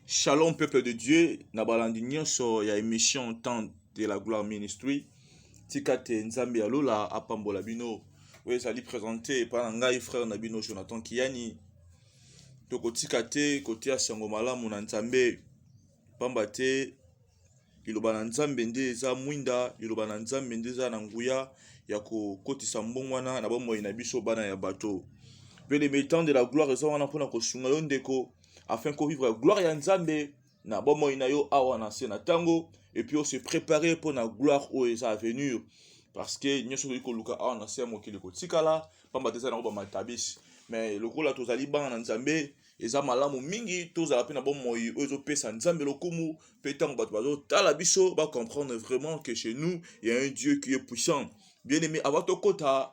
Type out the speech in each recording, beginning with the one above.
Shalom peuple de Dieu, nabalandi nyonso ya émission Temps de la Gloire Ministry. Tikate Nzambe Alola apambola bino. Oui, ezali présenté par ngai frère Nabino Jonathan Kiani. Toko tikate côté ya sango malamu na Nzambe. Pamba te liloba na Nzambe nde eza mwinda, liloba na Nzambe nde eza na nguya ya kokotisa mbongwana na bomoi na biso bana ya bato. Bien les temps de la gloire eza wana mpona kosunga yo ndeko afin qu'on vivre la gloire ya Nzambe na bomoi na yo awa na se na tango et puis on se préparer pour la gloire où eza à venir parce que nyonso ko luka awa na se mokili ko tikala pamba te na ba matabisi mais le kola tozali bana na Nzambe eza malamu mingi tozala pe na bomoi ozo pesa Nzambe lokumu pe tango bato bazo tala biso ba comprendre vraiment que chez nous il y a un Dieu qui est puissant. Bien aimé avant to kota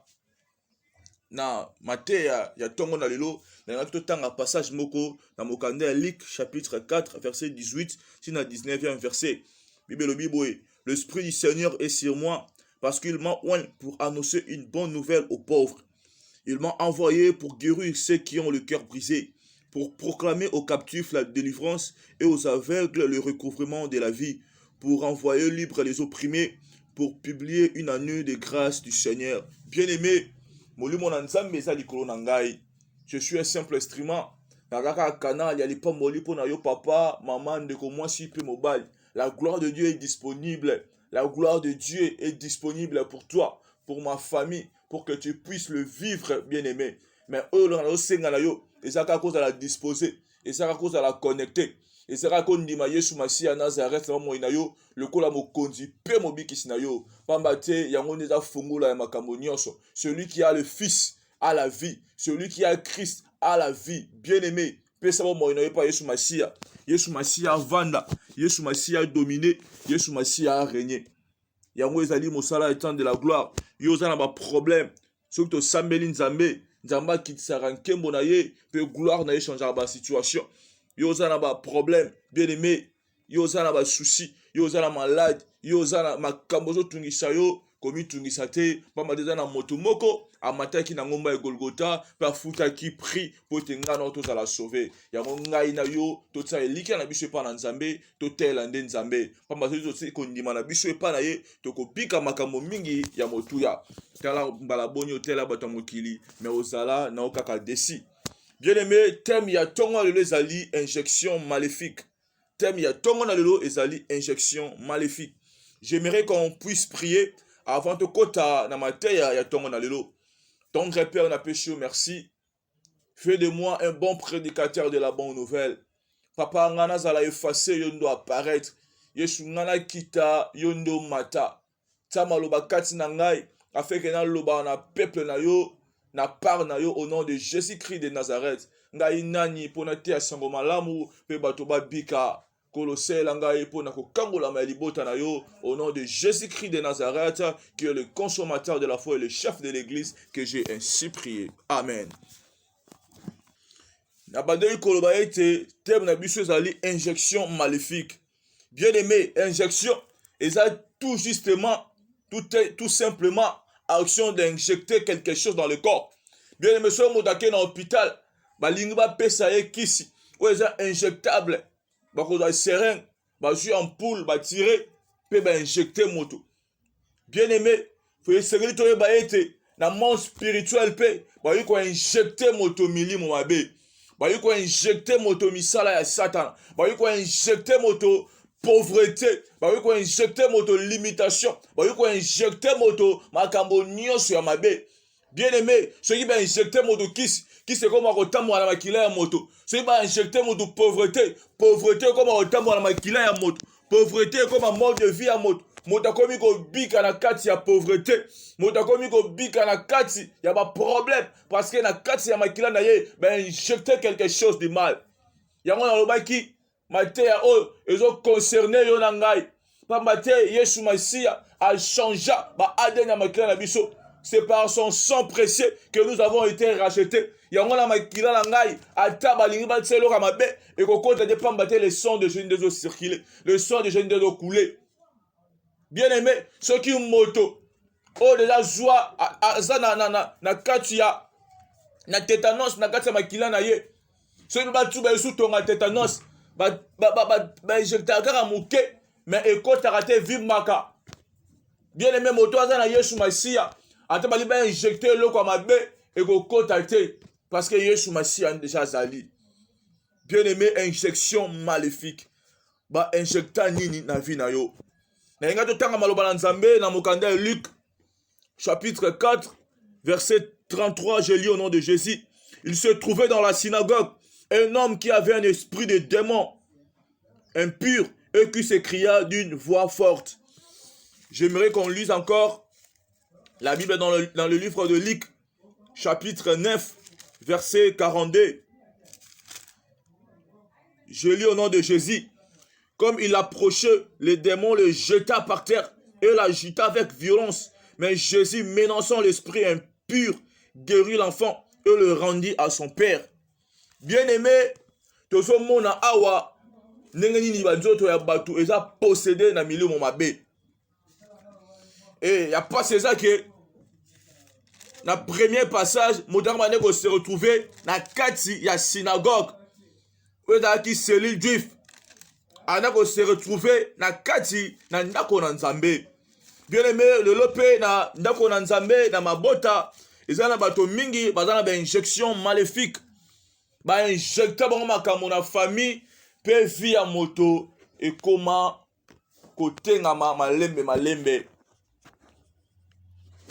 na Mateya ya tongo na lelo na totanga passage moko na mokanda ya Luc chapitre 4 verset 18 sina 19e verset. Bible Bible, l'esprit du Seigneur est sur moi parce qu'il m'a oint pour annoncer une bonne nouvelle aux pauvres. Il m'a envoyé pour guérir ceux qui ont le cœur brisé, pour proclamer aux captifs la délivrance et aux aveugles le recouvrement de la vie, pour envoyer libres les opprimés, pour publier une année de grâce du Seigneur. Bien-aimé, molimo na Nzambe eza likolo na ngai. Je suis un simple instrument. Nakaka canal ya lipa molipo na yo papa, maman ndeko mwasi pe mobali. La gloire de Dieu est disponible. La gloire de Dieu est disponible pour toi, pour ma famille, pour que tu puisses le vivre, bien-aimé. Mais eux, on senga na yo, ezaka cause à la disposer, ezaka cause à la connecter. Ezaka kondima Yesu Masiya Nazareth na mo inayo, lokola mokonzi pe mobikisi na yo. Pamba te yango neza fungola ya makambo nyonso. Celui qui a le Fils a la vie, celui qui a Christ a la vie. Bien-aimé, pesa mo inayo pa Yesu Masiya. Yesu Masiya vanda, Yesu Masiya dominé, Yesu Masiya régné. Yango ezali mosala étant de la gloire. Yo za na ba problème. Soki to sambeli Nzambe, Nzamba kitisaka nkembo na ye, pe gloire na ye changer ba situation. Yo za na ba problème, bien-aimé. Yo za na ba souci, yo za na malade, yo za na makambo zo tungisa yo, komi tungisa te, pamba te za na moto moko amataki na ngomba ya Golgotha, pe afutaki prix po te nga na tozala sauver. Yango ngai na yo totsa elika na biso epa na Nzambe, totela nde Nzambe. Pamba te totsi kondima na biso epa na ye, tokopika makambo mingi ya motuya. Tala mbala boni otela bato mokili, mais ozala na okaka desi. Bien-aimé, thème ya tongo lelo ezali injection maléfique. Thème ya tongo na lelo ezali injection maléfique. J'aimerais qu'on puisse prier avant de kota na mateya ya tongo na lelo. Tendre Père na péché, merci. Fais de moi un bon prédicateur de la bonne nouvelle. Papa ngana zala effacer yondo apparaître. Yesu ngana kita yondo mata. Tama loba kati na ngai afin que na loba na peuple na yo na part na yo au nom de Jésus-Christ de Nazareth. Ngai nani pona te asango malamu pe bato ba bika. Kolosela ngai pona kokangola ma libota na yo au nom de Jésus-Christ de Nazareth qui est le consommateur de la foi et le chef de l'église que j'ai ainsi prié. Amen. Nabandeli koloba ete thème na biso ezali injection maléfique. Bien-aimé, injection eza tout justement tout simplement action d'injecter quelque chose dans le corps. Bien-aimé, so modake na hôpital balingi ba pesa ye kisi o eza injectable. Bakozwa seringue, bazwi ampoule, batire pe ba injecter moto. Bien-aimé, faut essayer de ba ete na monde spirituel pe ba yi ko injecter moto milimo mabe. Ba yi ko injecter moto misala ya Satan. Ba yi ko injecter moto pauvreté, ba yi ko injecter moto limitation, ba yi ko injecter moto makambo nyonso ya mabe. Bien-aimé, ceux qui va injecter moto qui c'est comme akotamwa na makila ya moto. Ceux qui va injecter moto pauvreté comme akotamwa na makila ya moto. Pauvreté comme un mode de vie à moto. Moto komi ko bika na kati ya pauvreté. Moto komi ko bika na kati ya ba problème parce que na kati ya makila na ye ba injecter quelque chose de mal. Yango na lobaki mateya oyo ezo concerner yo na ngai. Pamba te Yesu Masiya a changé ba ADN ya makila na biso. C'est par son sang précieux que nous avons été rachetés. Yango na makila na ngai ata balingi ba tselo ka mabe et ko konta de pamba te le sang de Jésus de circuler, le sang de Jésus de couler. Bien-aimé, ceux qui moto oh déjà joie aza na kati ya na tétanos na kati ya makila na ye. Ceux qui ba tuba yesu tonga tétanos injecta kaka moke mais ekotaka te vimaka. Bien aimé moto aza na Yesu Masia ata bali ba injecter eloko ya mabe ekokota te parce que Yesu Masia déjà azali. Bien aimé, injection maléfique ba injecta nini na vie na yo. Na yenga totanga maloba na Nzambe na mokanda ya Luc chapitre 4 verset 33, je lis au nom de Jésus. Il se trouvait dans la synagogue un homme qui avait un esprit de démon impur et qui s'écria d'une voix forte. J'aimerais qu'on lise encore la Bible dans le livre de Luc, chapitre 9, verset 42. Je lis au nom de Jésus. Comme il approchait, le démon le jeta par terre et l'agita avec violence. Mais Jésus, menaçant l'esprit impur, guérit l'enfant et le rendit à son père. Bien-aimé, tozo mona awa ndenge nini banzoto ya batu eza possédé na milieu mabe. Et il y a pas c'est ça que na premier passage moderne ko se retrouver na kati ya synagogue. Ou da ki cellule juif. Ana ko se retrouver na kati na ndako na Nzambe. Bien-aimé, le lope na ndako na Nzambe na mabota ezana bato mingi bazana ba injection maléfique. Ba injecta bango makambo na famille pe via moto et koma kotenga malembe.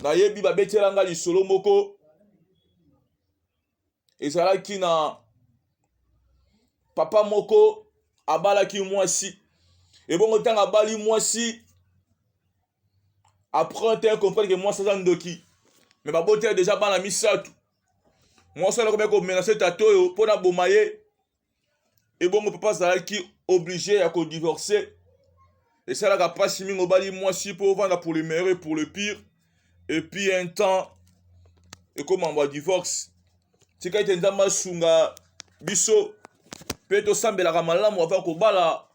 Na yebi ba betelanga lisolo moko ezalaki na papa moko abalaki mwasi. Et bon autant abali mwasi après on comprendre que moi ça ndoki. Mais ba bote déjà bana misatu. Moi ça le ko menacer tato yo pona bomaye. Et bon mon papa ça qui obligé à ko divorcer. Et ça la pas si mingo bali mwasi pour vendre pour le meilleur et pour le pire. Et puis un temps et comme on va divorce. Tika ite ndama sunga biso peto sambela ka malamu avant ko bala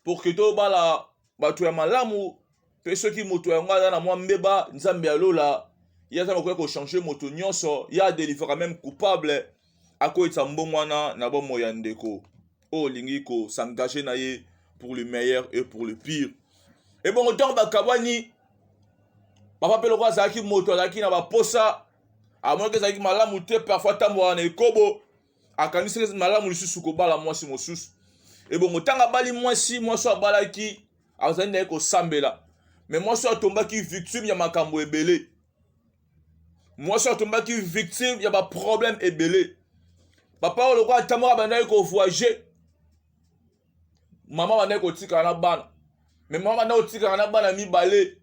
pour que to bala batu ya malamu pe soki moto ya ngala na mwa mbeba Nzambe alola. Il y a ça ko changer moto nyonso ya délivrer même coupable ako etsa mbomwana na bo moyandeko o lingi ko s'engager na ye pour le meilleur et pour le pire. Et bon autant ba kabani papa pe lokwa zaki moto zaki na ba posa a moins que zaki malamu te parfois tambo na ekobo akanisi malamu lisusu ko bala mwasi mosusu. Et bon motanga bali mwasi so abalaki azali na ko sambela mais mwasi atombaki victime ya makambo ebele. Moi, je suis victime, il y a des problèmes ébélés. Papa, le roi, tamora bandai ko voyager. Maman bandai ko tika na bana. Mais maman bandai ko tika na bana mi balé.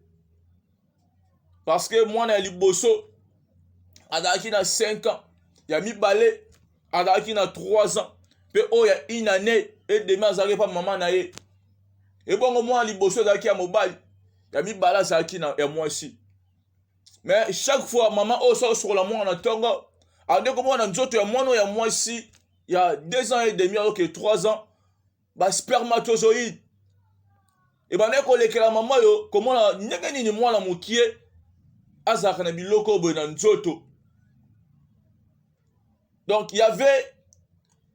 Parce que moi na liboso adaki na 5 ans, il y a mi balé adaki na 3 ans. Pe oh il y a une année et demi azaki pa maman na ye. Et bon moi liboso adaki a mobile. Il y a mi bala azaki na et moi aussi. Mais chaque fois, maman, oh, ça sur la moine en tonga. Alors, comme on a d'autres, il y a moi ici, il y a 2 ans et demi, alors que 3 ans, bah, spermatozoïde. Et ben, quand la maman, comment on a, ni moi, la moukié, azak na biloko, benanzoto. Donc, il y avait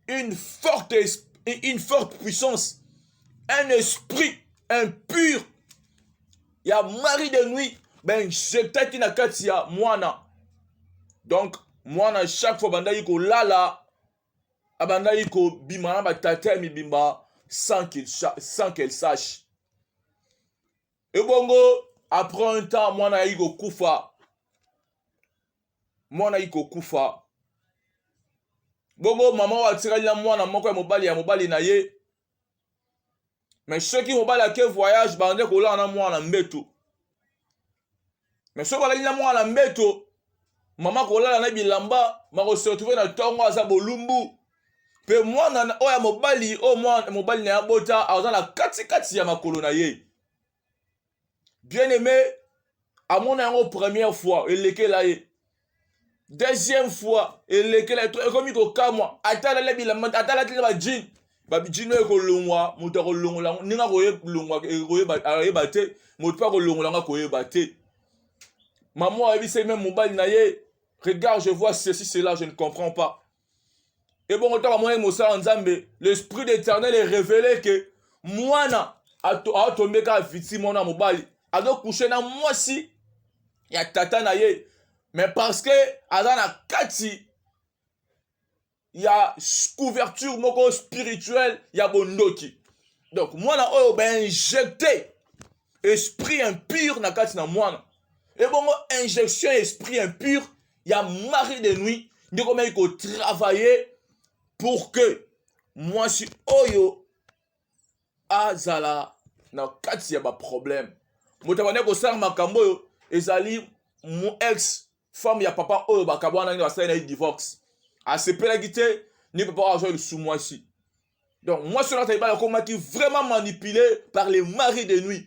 une forte puissance, un esprit impur. Il y a mari de nuit. Ben j'étais na kati ya mwana. Donc mwana chaque fois bandai ko lala abandai ko bimana ba tata mi bimba sans qu'elle sache. Et bongo après un temps mwana iko kufa. Bongo maman wa tirali na mwana moko ya mobali na ye. Mais ceux qui mobali a ke voyage bandai ko lala na mwana mbeto. Mais si on a la mbeto, maman kola na bilamba, mako se retrouver na tongo aza bolumbu. Pe moi na oya mobali, mobali na bota, aza na kati ya makolo na ye. Bien aimé, à mon yango première fois, eleke la ye. Deuxième fois, eleke la ye, comme ko kamwa, atala la bilamba, atala la ba jean. Ba jean ko longwa, muta ko longwa, ninga ko ye longwa, ko ye bate, muta ko longwa nga ko ye bate. Maman a dit c'est même mobile naïe. Regarde, je vois ceci, cela, je ne comprends pas. Et bon, autant moi, l'esprit d'Éternel est révélé que moi, a tombé quand victime mon mobile. A donc couché na moi si, il y a tata na ye. Mais parce que, à la kati, il y a couverture moko spirituelle, il y a bondoki. Donc, moi, ben injecté esprit impur na kati na moi. Et bon, injection esprit impur, il y a mari de nuit, de comment il faut travailler pour que moi, si oyo, azala, na kati ya ba problème. Motabane ko sar makambo yo, ezali mon ex femme ya papa oyo bakabwana ni wasala na divorce. A se pela gite, ni papa a joué sous moi ici. Donc, moi, sur la taille, comment qui vraiment manipulé par les maris de nuit.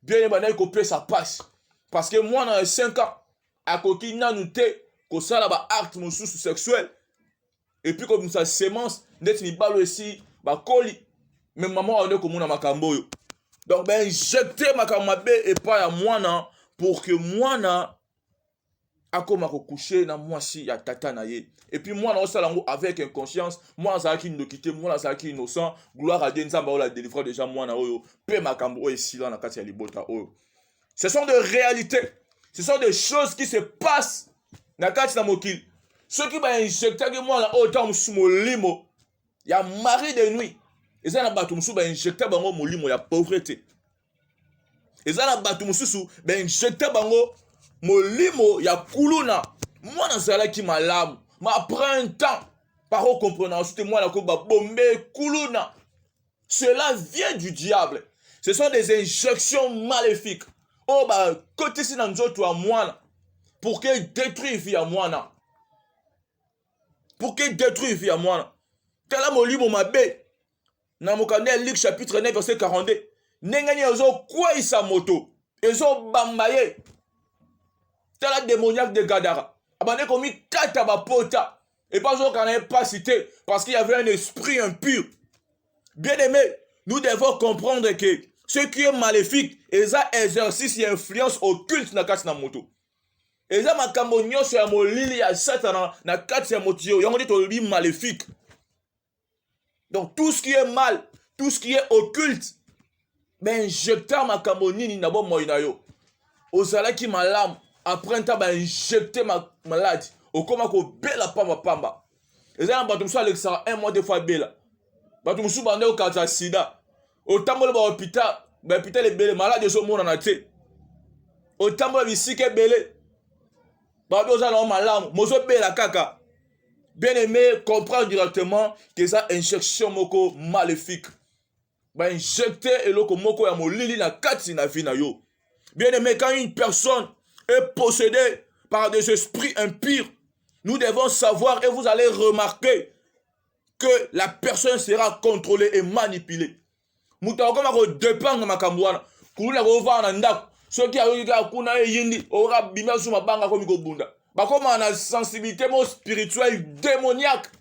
Bien évidemment, copier ça passe. Parce que moi, dans les 5 ans, à côté, n'a noté que ça là, acte mon sous sexuel. Et puis, comme ça, sémence, net ni balle aussi, colis. Mais maman, on est comme on a makambo. Donc, ben, jeter ma kamabé et pas à moi, non, pour que moi, non, à comment coucher dans moi si ya tata na ye. Et puis moi dans ça avec inconscience, moi ça qui nous quitter, moi ça qui innocent, gloire à Dieu nzamba la délivrer déjà moi na oyo, pe makambo ici là na kati ya libota oyo. Ce sont des réalités. Ce sont des choses qui se passent na kati na mokili. Ceux qui va injecter que moi na autant musumo limo, ya mari de nuit. Et ça na batu musu ba injecter bango molimo ya pauvreté. Et ça na batu musu ba injecter bango molimo ya kuluna. Moi nazala ki malamu. Mais après un temps, par compréhension, moi la koba bombe kuluna. Cela vient du diable. Ce sont des injections maléfiques. Oh bah côté si nanzoto à moi pour qu'il détruise vie à moi. Pour qu'il détruise vie à moi. Tala molimo mabe. Na mokane Luc chapitre 9 verset 42. Nengani ozo kwa isa moto. Ezo bambaye. Tala démoniaque de Gadara. Abandé comme il kata ba pota. Et pas qu'on n'ait pas cité. Parce qu'il y avait un esprit impur. Bien aimé, nous devons comprendre que ce qui est maléfique, ils ont exercice et influence occulte na kati na moto. Ils ont makambo nyonso ya molili ya Satan na kati ya moto yo. Yango dit to maléfique. Donc tout ce qui est mal, tout ce qui est occulte, ben injecteur makambo nini na bo moina yo. Ozala ki malam. Après un temps, injecter ma maladie. Au comment qu'on bela pamba. Et ça, on va Alexa un mois 2 fois bela. On va au cas sida. Au temps où l'hôpital, l'hôpital est belé, malade de monde en a été. Au temps où ici est belé. On va malade, mozo bela kaka. Bien aimé, comprendre directement que ça injection moko maléfique. Injecter et loko moko ya molili na kati na vie na yo. Bien aimé, quand une personne est possédé par des esprits impurs, nous devons savoir et vous allez remarquer que la personne sera contrôlée et manipulée. Moutako mako dépendre makamwana. Kuluna ko vana ndako. Ceux qui a kuna yindi ora bimia suma banga ko miko bunda. Bakoma na sensibilité mo spirituelle démoniaque.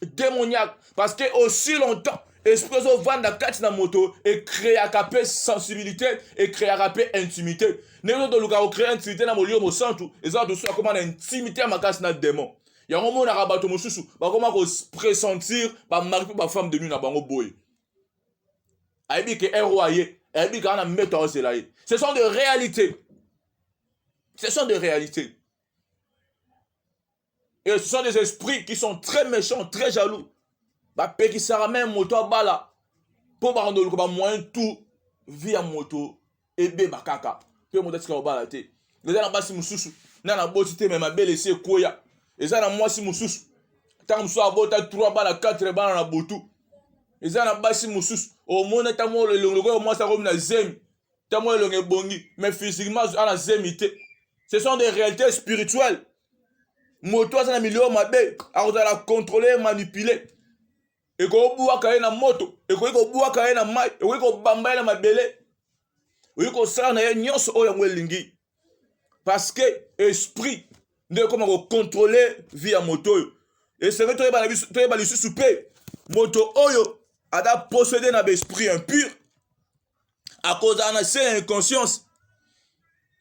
Démoniaque parce que aussi longtemps esprit zo vanda kati na moto et créer capé sensibilité et créer capé intimité. Nous devons créer intimité na molio mo santu et ça tout ça comment intimité makasi na démon. Ya ngomo na rabato mosusu ba comment ko pressentir ba mari ba femme de nuit na bango boy. Aibi que royer, aibi kana mettre cela. Ce sont des réalités. Ce sont des réalités. Et ce sont des esprits qui sont très méchants, très jaloux. Ba pe qui sera même moto bala pour ba ndolo ko ba moyen tout via moto et be bakaka pe moto tika bala te les na basi mususu na na botité même belle c'est koya et ça na moi si mususu tant mususu abota 3 bala 4 bala na botu et ça na basi mususu au monde ta mo le longo moi ça comme na zemi ta mo le longo bongi mais physiquement ana zemité. Ce sont des réalités spirituelles. Moto ça na milieu mabe a la contrôler manipuler. Et ko buwa kaye na moto, et ko buwa kaye na mai, et ko bamba na mabele. Et ko sala na nyonso oyo ngwelingi. Parce que esprit ne comment contrôler via moto. Et c'est vrai to ba lisu souper. Moto oyo ada posséder na esprit impur. À cause de la inconscience.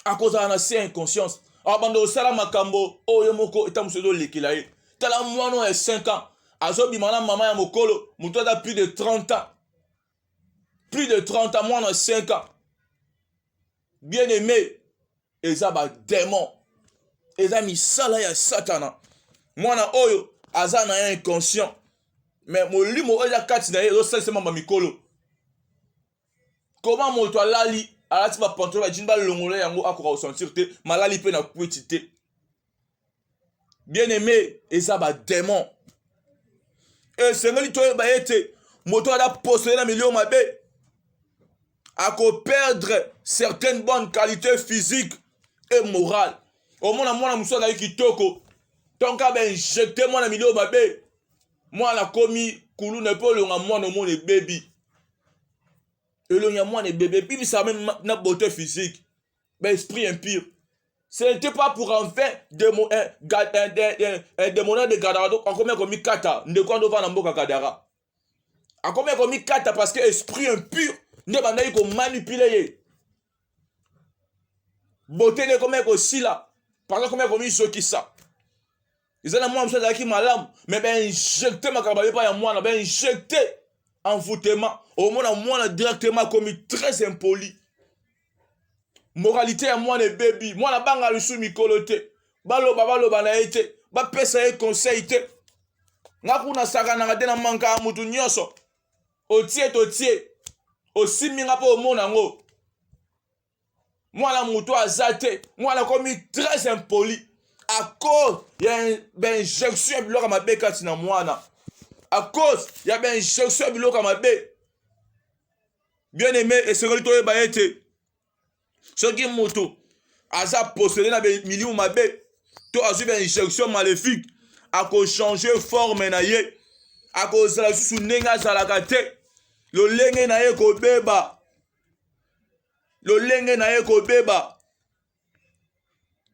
À cause de la inconscience. abanda osala makambo oyo moko etamusedo lekela ye tala mwana ya 5 ans azobima na mama ya mokolo moto aza plus de 30 ans plus de 30 ans mwana 5 ans bien aimé eza badémon eza misala ya satana mwana oyo aza na ye inconscient mais molimo oyo eza kati na ye ezosalisema bamikolo koma moto alali alati bapantalon bajini balongola yango akoka kosentir te malali mpe na kweti te bien aimé eza badémon esengeli toyeba ete moto ada postele na milio mabe akoperdre certaines bonnes qualités physiques et morales omona mwana mosu azali kitoko tonka bainjecte mwana milio mabe mwana komi kuluna mpe olonga mwana omona ebebi elonga mwana ebebe ebibisa même na beauté physique esprit impur ce n'était pas pour enfin démoner de Gadara akomi komi kata ndeko ando vana mboka Gadara akomi komi kata parce que esprit impur nde bandaki komanipule ye beauté nde komi kosila parce que komi komisokisa eza na mwana mosu azalaki malamu mais bainjecte makambo babe pa ya mwana bainjecte envoûtement omona mwana directement komi très impoli moralité ya mwana ebebi mwana banga lisu mikolo te baloba na ye te bapesa ye conseil te nga kuna sakanaka te na manka ya mutu nyonso otie osimi nga mpo omona yango mwana mutu aza te mwana komi très impoli à cause ya bainjection ya biloko mabe kati na mwana à cause ya bainjection ya biloko mabe bien aimé esengeli toyeba ete soki moto aza possédé na bamilimu mabe to azwi bainjection maléfique akochange forme na ye akozala lisusu ndenge azalaka te lolenge na ye kobeba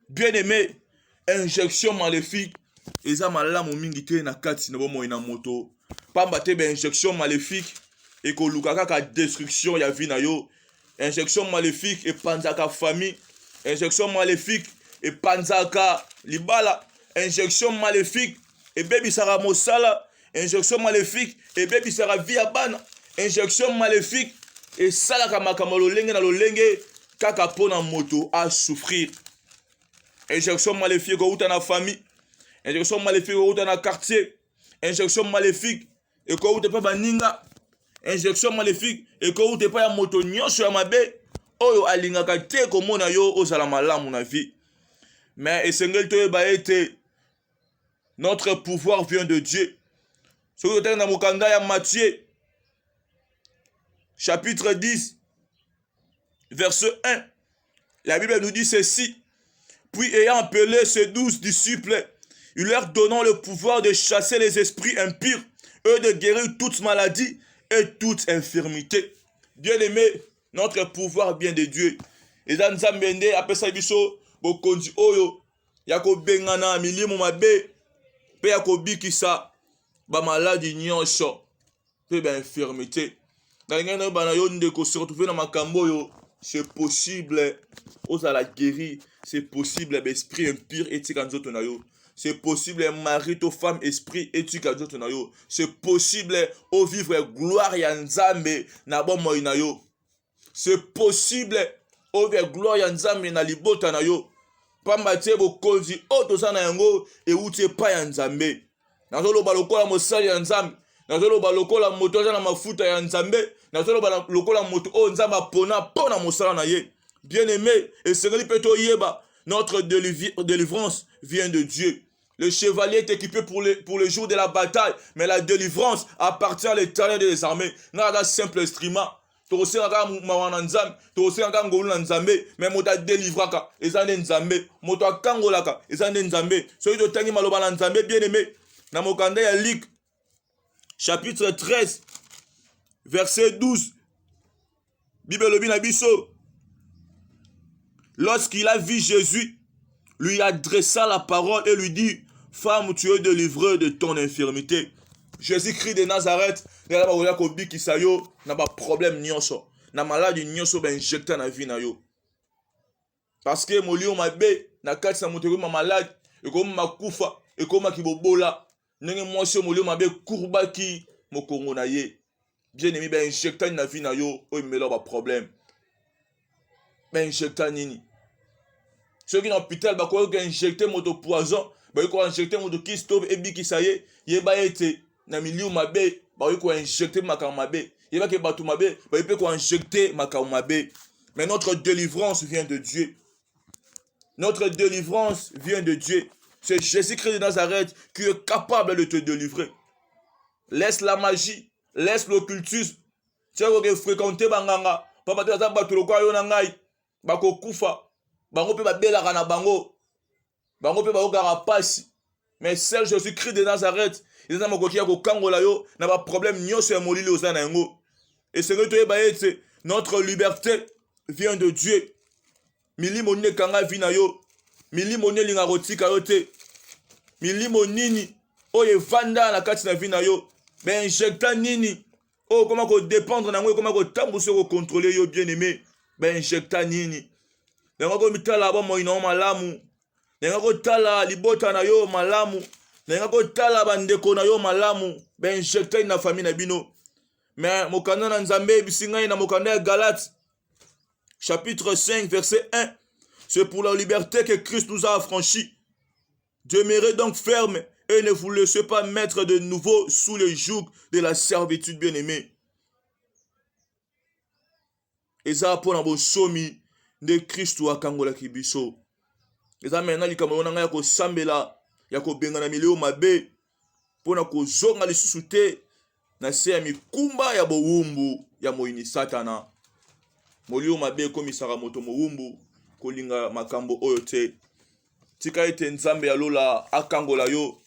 bien aimé injection maléfique eza malamu mingi te na kati na bomoi na moto pamba te bainjection maléfique ekoluka kaka destruction ya vie na yo injection maléfique epanzaka famille injection maléfique epanzaka libala injection maléfique ebebisaka mosala injection maléfique ebebisaka vie ya bana injection maléfique esalaka makambo lolenge na lolenge kaka mpona moto asouffrir injection maléfique ekouta na famille injection maléfique ekouta na quartier injection maléfique ekouta mpe baninga injection maléfique ekouta epai ya moto nyonso ya mabe oyo alingaka te komona yo ozala malamu na vie mais esengeli toyeba ete notre pouvoir vient de Dieu soki totali na mokanda ya Matthieu chapitre 10 verset 1 la Bible nous dit ceci: puis ayant appelé ses 12 disciples, il leur donnant le pouvoir de chasser les esprits impurs et de guérir toute maladie et toute infirmité. Bien aimé, notre pouvoir vient de Dieu. Eza nzambe nde apesa biso bokonzi oyo ya kobengana milimo mabe pe ya kobikisa ba maladie nyonso pe ba infirmité. Ngana na bana yo ndeko se retrouver na makambo yo, c'est possible ozala guéri, c'est possible l'esprit impur etika nzoto na yo. C'est possible mari to femme esprit etika nzoto na yo. C'est possible au vivre gloire ya nzambe na bomoi na yo. C'est possible au vivre gloire ya nzambe na libota na yo. Pamba te bokonzi o tozana yango euti epai ya nzambe. Nazoloba lokola mosali ya nzambe, nazoloba lokola moto aza na mafuta ya nzambe, nazoloba lokola moto o nzambe apona mosala na ye. Bien aimé, esengeli mpe toyeba notre délivrance vient de Dieu. Le chevalier est équipé pour le jour de la bataille, mais la délivrance appartient à l'Éternel des armées. Nada simple instrument. Tokosenga mawana nzambe, tokosenga ngolu na nzambe, mais moto délivraka ezande nzambe, moto akangolaka ezande nzambe. Soki totangi maloba na nzambe bien aimé, na mokanda ya Luc chapitre 13 verset 12. Bible lobi na biso. Lorsqu'il a vu Jésus, lui adressa la parole et lui dit: femme, tu es délivrée de ton infirmité. Jésus-Christ de Nazareth, n'a pas problème nyonso, na maladie nyonso ba injecté na vie na yo. Parce que molio mabe na kati na moto ekoma malade ekoma makufa ekoma kibobola ndenge mwasi molio mabe kurbaki mokongo na ye bien aimé ba injecta na vie na yo o imelo ba problème ba injecta nini ceux qui dans hôpital ba ko injecter moto poison ba ko injecter moto ki stop e biki saye ye ba ete na milieu mabe ba ko injecter makam mabe ye ba ke batu mabe ba peut ko injecter makam mabe. Mais notre délivrance vient de Dieu. Notre délivrance vient de Dieu. C'est Jésus-Christ de Nazareth qui est capable de te délivrer. Laisse la magie, laisse l'occultisme. Tu as fréquenté banganga, papa te za batulu kwa yo na ngai, bako kufa, bango pe babelaka na bango. Bango pe bako karapasi. Mais seul Jésus-Christ de Nazareth, il a mokoki ya ko kangola yo na ba problème nyonso ya molili ozana yango. Et c'est que tu es notre liberté vient de Dieu. Milimo ne kanga vina yo. Milimo ne linga rotika yo te. Milimo nini oye vanda na kati na vina yo. Ben injecta nini. Oh comment ko dépendre na ngo comment ko tambuso ko contrôler yo bien aimé. Ben injecta nini. Lenga ko mitala ba mo ino malamu. Lenga ko tala libota na yo malamu. Lenga ko tala bandeko na yo malamu. Ben injecta na famille na bino. Mais mokanda na Nzambe bisinga na mokanda ya Galates chapitre 5, verset 1. C'est pour la liberté que Christ nous a affranchis. Demeurez donc ferme et ne vous laissez pas mettre de nouveau sous le joug de la servitude bien-aimée. Eza pour na somi de Christ wa kangola kibiso. Eza mena likambo na ya ko sambela ya ko benga na milio mabe pona ko zonga lisusu te na se ya mikumba ya bowumbu ya moyini satana. Molio mabe komisaka moto mowumbu kolinga makambo oyo te. Tika ete Nzambe ya lola akangola yo.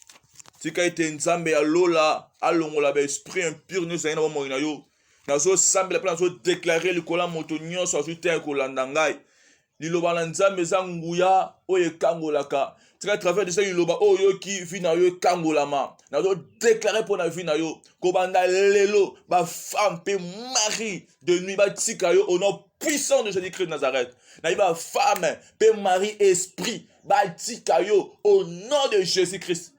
Tika ete Nzambe ya lola alongola ba esprit impur nyonso na moyina yo. Nazo sambela pe nazo déclarer likola moto nyonso azuta kolanda ngai. Liloba na Nzambe za nguya oyo ekangolaka. Tika travers de ça liloba oyo ki vi na yo ekangolama. Nazo déclarer pour na vi na yo ko banda lelo ba femme pe mari de nuit ba tika yo au nom puissant de Jésus-Christ de Nazareth. Naïba femme, pe mari esprit, batika yo au nom de Jésus-Christ.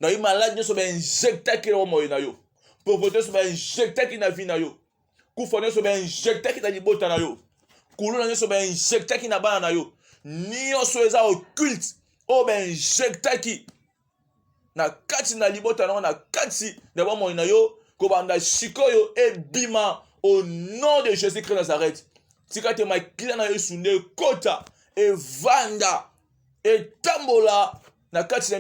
Naïba malade ne soba injecta ki na moyo na yo. Pauvreté soba injecta ki na vie na yo. Kufone soba injecta ki na libota na yo. Kuluna ne soba injecta ki na bana na yo. Niyo soeza occulte, o ben injecta ki na kati na libota na kati na moyo na yo, ko banda shikoyo e bima au nom de Jésus-Christ de Nazareth. Tika te makila na yo sunde kota e vanda e tambola na kati na